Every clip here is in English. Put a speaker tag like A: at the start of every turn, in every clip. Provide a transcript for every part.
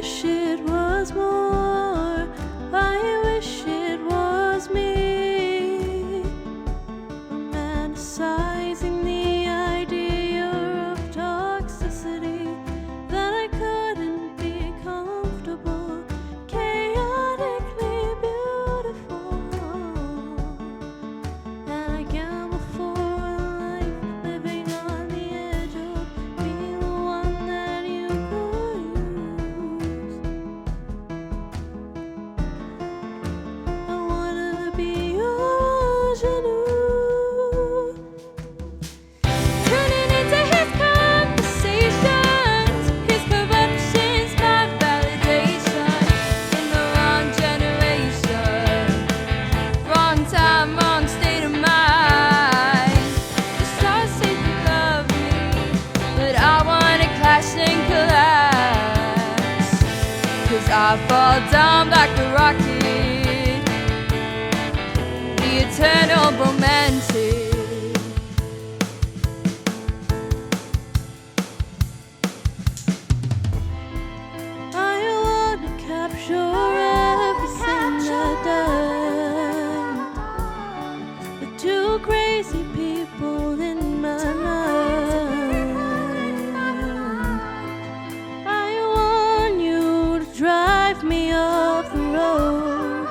A: wish it was more. I wish it was me, romanticizing the idea of toxicity, that I couldn't be comfortable, chaotically beautiful. And I gamble for a life living on the edge of being the one that you could use. I wanna be your ingenue, turning into his conversations, his corruptions, my validation. In the wrong generation, wrong time, wrong state of mind. The stars say they love me, but I wanna clash and collapse, 'cause I fall down like a rocket, the eternal romantic. I wanna capture everything that died. The two crazy people in my mind. I want you to drive me off the road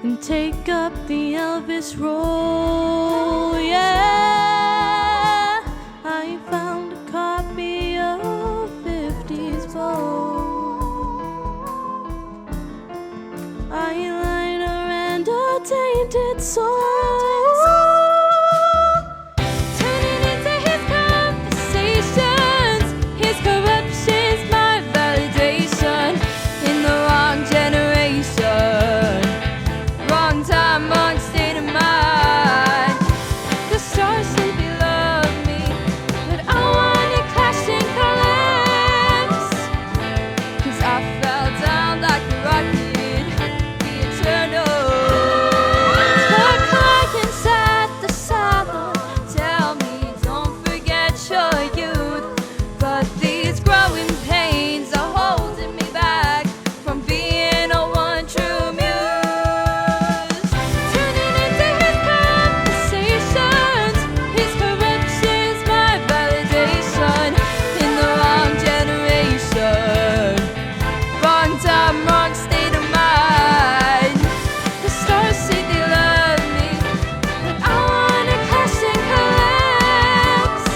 A: and take up the Elvis role. Yeah, I found a copy of 50s Vogue, eyeliner and a tainted soul, turning into his conversations, his corruptions, my validation. In the wrong generation, wrong time, wrong state of mind. The stars say they love me, but I wanna clash and collapse, 'cause I fell down like a rocket, the eternal. Stuck like inside the silo, tell me don't forget your youth, but these growing pains are holding me back from being a one true muse. Turning into his conversations, his corruptions, my validation. In the wrong generation, wrong time, wrong state of mind. The stars say they love me, but I wanna clash and collapse,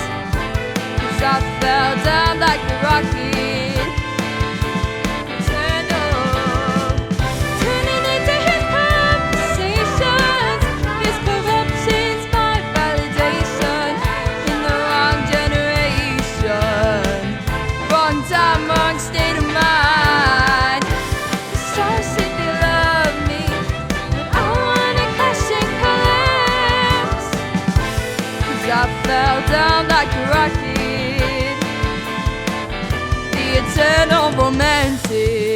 A: 'cause I fell down like a rocket, eternal. Turning into his conversations, his corruptions, my validation. In the wrong generation, wrong time, wrong state of mind. The stars say they love me, but I wanna clash and collapse, 'cause I fell down like a rocket, the eternal romantic.